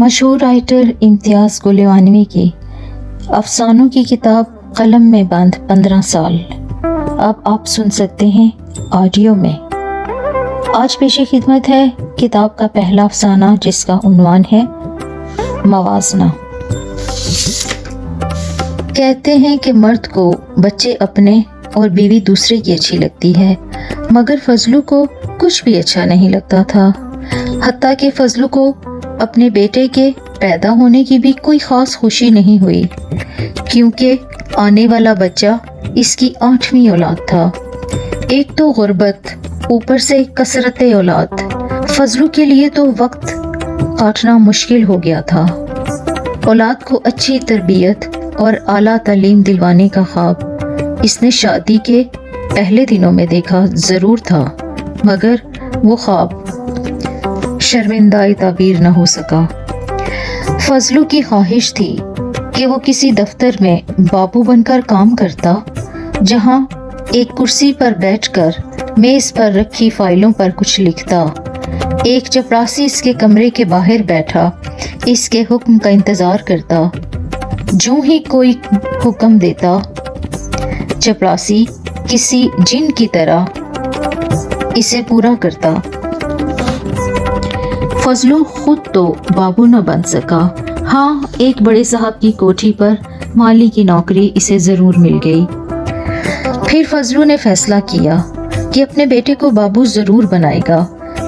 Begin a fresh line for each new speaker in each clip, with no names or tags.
मशहूर राइटर इम्तियाज़ गुलिवानवी की अफसानों की किताब कलम में बंद 15 साल अब आप सुन सकते हैं ऑडियो में। आज पेशे खिदमत है किताब का पहला अफसाना जिसका उन्वान है मवाजना। कहते हैं कि मर्द को बच्चे अपने और बीवी दूसरे की अच्छी लगती है, मगर फजलू को कुछ भी अच्छा नहीं लगता था। हत्ता कि फजलू को अपने बेटे के पैदा होने की भी कोई ख़ास खुशी नहीं हुई, क्योंकि आने वाला बच्चा इसकी 8वीं औलाद था। एक तो गुर्बत, ऊपर से कसरत औलाद। फजलू के लिए तो वक्त काटना मुश्किल हो गया था। औलाद को अच्छी तरबियत और आला तालीम दिलवाने का ख्वाब इसने शादी के पहले दिनों में देखा ज़रूर था, मगर वो ख्वाब शर्मिंदा ताबीर न हो सका। फजलू की ख्वाहिश थी कि वो किसी दफ्तर में बाबू बनकर काम करता, जहां एक कुर्सी पर बैठकर मेज़ पर रखी फाइलों पर कुछ लिखता। एक चपरासी इसके कमरे के बाहर बैठा इसके हुक्म का इंतज़ार करता। जो ही कोई हुक्म देता, चपरासी किसी जिन की तरह इसे पूरा करता। फजलू खुद तो बाबू न बन सका। हाँ, एक बड़े साहब की कोठी पर माली की नौकरी इसे ज़रूर मिल गई। फिर फजलू ने फैसला किया कि अपने बेटे को बाबू ज़रूर बनाएगा,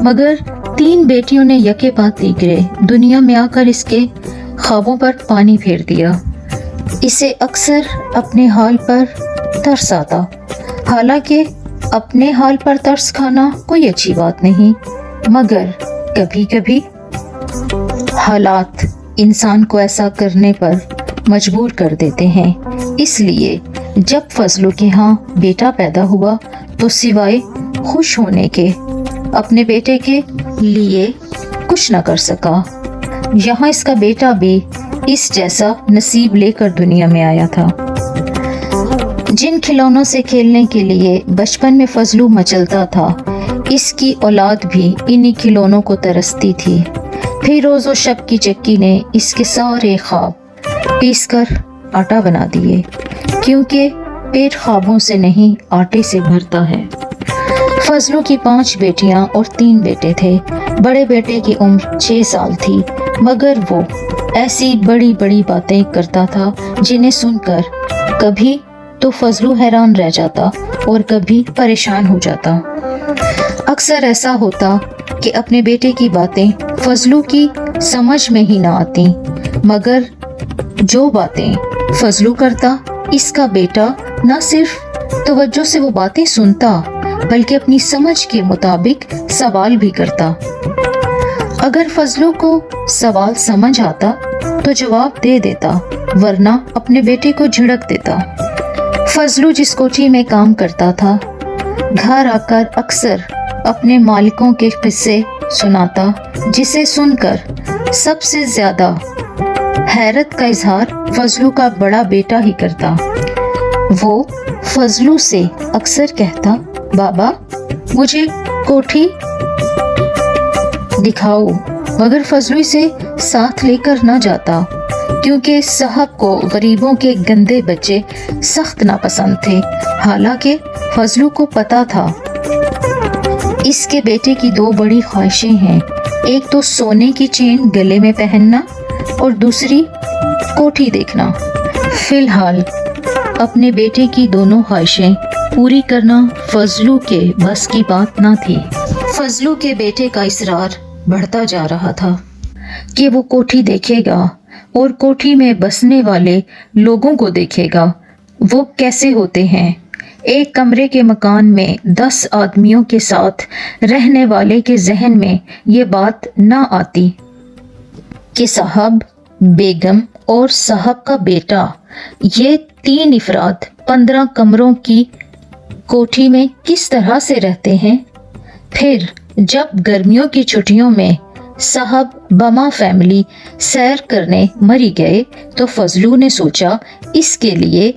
मगर 3 बेटियों ने यके बाद तीसरे दुनिया में आकर इसके ख्वाबों पर पानी फेर दिया। इसे अक्सर अपने हाल पर तरस आता। हालांकि अपने हाल पर तरस खाना कोई अच्छी बात नहीं, मगर कभी कभी हालात इंसान को ऐसा करने पर मजबूर कर देते हैं। इसलिए जब फजलू के यहाँ बेटा पैदा हुआ तो सिवाय खुश होने के अपने बेटे के लिए कुछ न कर सका। यहाँ इसका बेटा भी इस जैसा नसीब लेकर दुनिया में आया था। जिन खिलौनों से खेलने के लिए बचपन में फजलू मचलता था, इसकी औलाद भी इन्हीं खिलौनों को तरसती थी। फिर रोज़ो शब की चक्की ने इसके सारे ख्वाब पीसकर आटा बना दिए, क्योंकि पेट ख्वाबों से नहीं आटे से भरता है। फजलू की 5 बेटियां और 3 बेटे थे। बड़े बेटे की उम्र 6 साल थी, मगर वो ऐसी बड़ी बड़ी बातें करता था जिन्हें सुनकर कभी तो फजलू हैरान रह जाता और कभी परेशान हो जाता। अक्सर ऐसा होता कि अपने बेटे की बातें फजलू की समझ में ही ना आती, मगर जो बातें फजलू करता, इसका बेटा न सिर्फ तवज्जो से वो बातें सुनता, बल्कि अपनी समझ के मुताबिक सवाल भी करता। अगर फजलू को सवाल समझ आता तो जवाब दे देता, वरना अपने बेटे को झिड़क देता। फजलू जिस कोठी में काम करता था, घर आकर अक्सर अपने मालिकों के किस्से सुनाता, जिसे सुनकर सबसे ज्यादा हैरत का इजहार फजलू का बड़ा बेटा ही करता। वो फजलू से अक्सर कहता, बाबा मुझे कोठी दिखाओ, मगर फजलू इसे साथ लेकर न जाता, क्योंकि साहब को गरीबों के गंदे बच्चे सख्त नापसंद थे। हालांकि फजलू को पता था इसके बेटे की 2 बड़ी ख्वाहिशें हैं, एक तो सोने की चेन गले में पहनना और दूसरी कोठी देखना। फिलहाल अपने बेटे की दोनों ख्वाहिशें पूरी करना फजलू के बस की बात ना थी। फजलू के बेटे का इसरार बढ़ता जा रहा था कि वो कोठी देखेगा और कोठी में बसने वाले लोगों को देखेगा। वो कैसे होते हैं। एक कमरे के मकान में 10 आदमियों के साथ रहने वाले के जहन में ये बात ना आती कि साहब, बेगम और साहब का बेटा, ये 3 अफराद 15 कमरों की कोठी में किस तरह से रहते हैं। फिर जब गर्मियों की छुट्टियों में साहब बमा फैमिली सैर करने मरी गए तो फजलू ने सोचा इसके लिए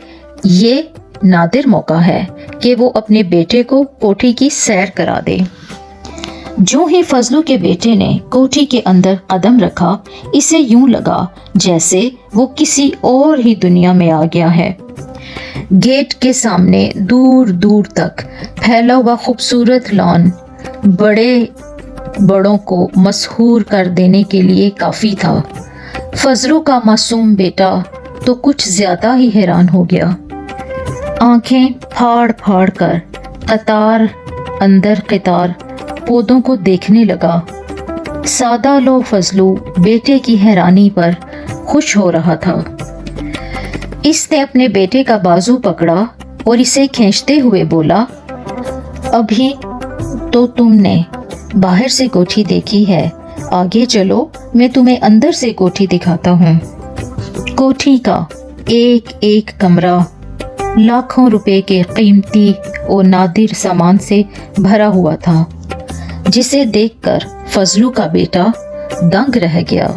ये नादिर मौका है कि वो अपने बेटे को कोठी की सैर करा दे। जो ही फजलू के बेटे ने कोठी के अंदर कदम रखा, इसे यूं लगा जैसे वो किसी और ही दुनिया में आ गया है। गेट के सामने दूर दूर तक फैला हुआ खूबसूरत लॉन बड़ों को मशहूर कर देने के लिए काफ़ी था। फजलू का मासूम बेटा तो कुछ ज़्यादा ही हैरान हो गया। आंखें फाड़ फाड़ कर कतार अंदर कतार पौधों को देखने लगा। सादा लो फजलू बेटे की हैरानी पर खुश हो रहा था। इसने अपने बेटे का बाजू पकड़ा और इसे खींचते हुए बोला, अभी तो तुमने बाहर से कोठी देखी है, आगे चलो, मैं तुम्हें अंदर से कोठी दिखाता हूँ। कोठी का एक एक कमरा लाखों रुपए के कीमती और नादिर सामान से भरा हुआ था, जिसे देखकर फजलू का बेटा दंग रह गया।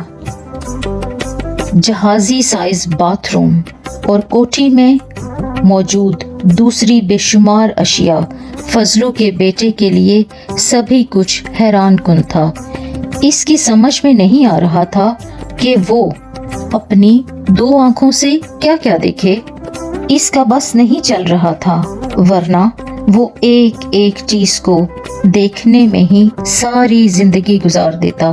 जहाजी साइज बाथरूम और कोठी में मौजूद दूसरी बेशुमार अशिया फजलू के बेटे के लिए सभी कुछ हैरान कुन था। इसकी समझ में नहीं आ रहा था कि वो अपनी दो आंखों से क्या क्या देखे। इसका बस नहीं चल रहा था, वरना वो एक एक चीज को देखने में ही सारी जिंदगी गुजार देता।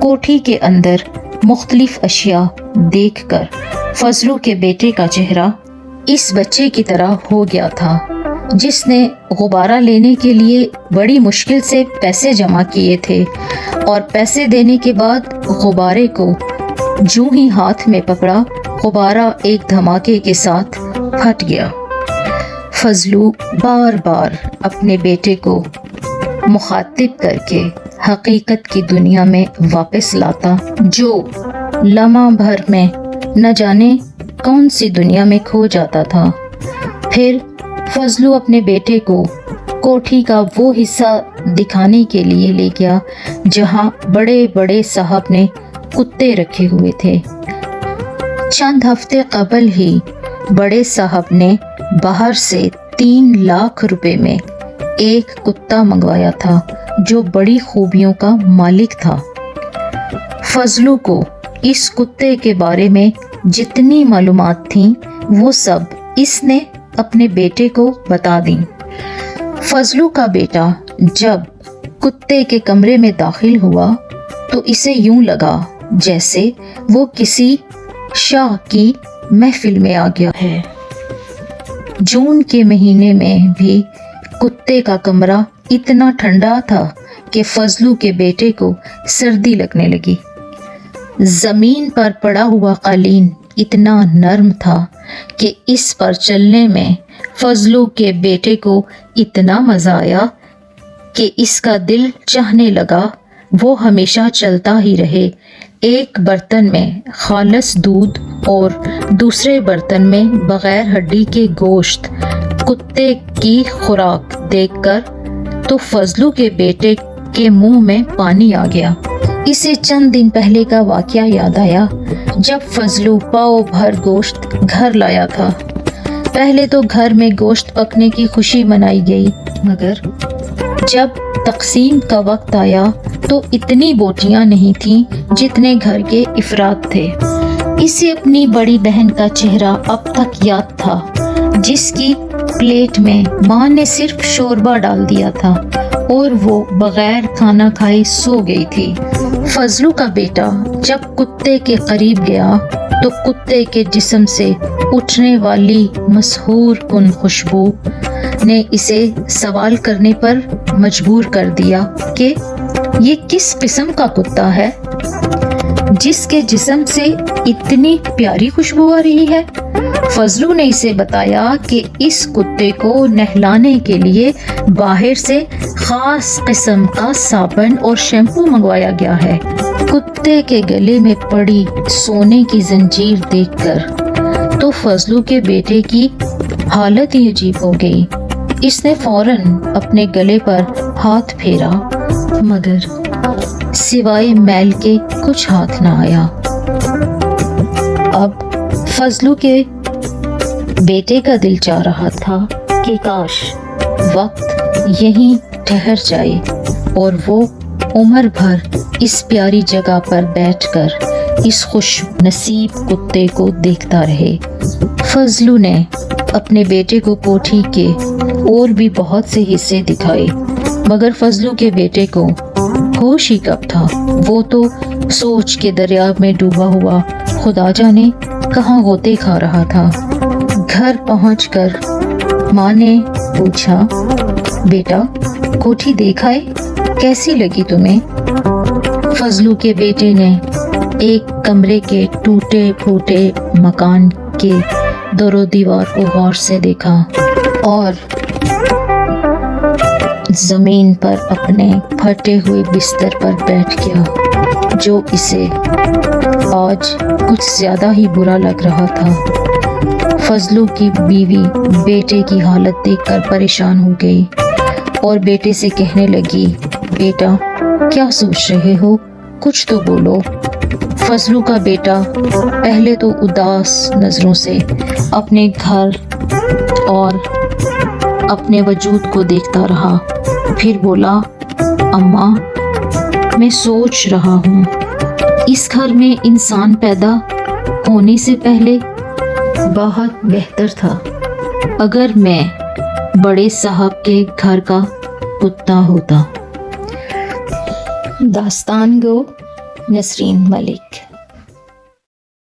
कोठी के अंदर मुख्तलिफ अशिया देखकर फजलू के बेटे का चेहरा इस बच्चे की तरह हो गया था जिसने गुब्बारा लेने के लिए बड़ी मुश्किल से पैसे जमा किए थे और पैसे देने के बाद गुब्बारे को जूं ही हाथ में पकड़ा, गुब्बारा एक धमाके के साथ फट गया। फजलू बार बार अपने बेटे को मुखातिब करके हकीकत की दुनिया में वापस लाता, जो लम्हा भर में न जाने कौन सी दुनिया में खो जाता था। फिर फजलू अपने बेटे को कोठी का वो हिस्सा दिखाने के लिए ले गया जहां बड़े बड़े साहब ने कुत्ते रखे हुए थे। चंद हफ्ते कबल ही बड़े साहब ने बाहर से 3 लाख रुपए में एक कुत्ता मंगवाया था जो बड़ी खूबियों का मालिक था। फजलू को इस कुत्ते के बारे में जितनी मालूमात थीं वो सब इसने अपने बेटे को बता दी। फजलू का बेटा जब कुत्ते के कमरे में दाखिल हुआ तो इसे यूं लगा जैसे वो किसी शाह की महफिल में आ गया है। जून के महीने में भी कुत्ते का कमरा इतना ठंडा था कि फजलू के बेटे को सर्दी लगने लगी। जमीन पर पड़ा हुआ कालीन इतना नर्म था कि इस पर चलने में फजलू के बेटे को इतना मजा आया कि इसका दिल चाहने लगा वो हमेशा चलता ही रहे। एक बर्तन में खालस दूध और दूसरे बर्तन में बगैर हड्डी के गोश्त कुत्ते की खुराक देखकर तो फजलू के बेटे के मुंह में पानी आ गया। इसे चंद दिन पहले का वाकया याद आया जब फजलू पाव भर गोश्त घर लाया था। पहले तो घर में गोश्त पकने की खुशी मनाई गई, मगर जब तकसीम का वक्त आया तो इतनी बोटियां नहीं थीं जितने घर के इफराद थे। इसे अपनी बड़ी बहन का चेहरा अब तक याद था, जिसकी प्लेट में माँ ने सिर्फ शोरबा डाल दिया था और वो बगैर खाना खाए सो गई थी। फजलू का बेटा जब कुत्ते के करीब गया तो कुत्ते के जिस्म से उठने वाली मशहूर कुन खुशबू ने इसे सवाल करने पर मजबूर कर दिया कि ये किस किस्म का कुत्ता है जिसके जिस्म से इतनी प्यारी खुशबू आ रही है। फजलू ने इसे बताया कि इस कुत्ते को नहलाने के लिए बाहर से खास किस्म का साबुन और शैम्पू मंगवाया गया है। कुत्ते के गले में पड़ी सोने की जंजीर देखकर तो फजलू के बेटे की हालत ही अजीब हो गई। इसने फौरन अपने गले पर हाथ फेरा, मगर सिवाय मैल के कुछ हाथ ना आया। अब फजलू के बेटे का दिल चाह रहा था कि काश वक्त यहीं ठहर जाए और वो उम्र भर इस प्यारी जगह पर बैठकर इस खुश नसीब कुत्ते को देखता रहे। फजलू ने अपने बेटे को कोठी के और भी बहुत से हिस्से दिखाए, मगर फजलू के बेटे को होश ही कब था। वो तो सोच के दरिया में डूबा हुआ खुदा जाने कहाँ गोते खा रहा था। घर पहुंचकर माँ ने पूछा, बेटा कोठी देखा है, कैसी लगी तुम्हें? फजलू के बेटे ने एक कमरे के टूटे फूटे मकान के दरो दीवार को गौर से देखा और जमीन पर अपने फटे हुए बिस्तर पर बैठ गया, जो इसे आज कुछ ज्यादा ही बुरा लग रहा था। फजलू की बीवी बेटे की हालत देखकर परेशान हो गई और बेटे से कहने लगी, बेटा क्या सोच रहे हो, कुछ तो बोलो। फजलू का बेटा पहले तो उदास नजरों से अपने घर और अपने वजूद को देखता रहा, फिर बोला, अम्मा मैं सोच रहा हूँ इस घर में इंसान पैदा होने से पहले बहुत बेहतर था अगर मैं बड़े साहब के घर का कुत्ता होता। दास्तान गो नसरीन मलिक।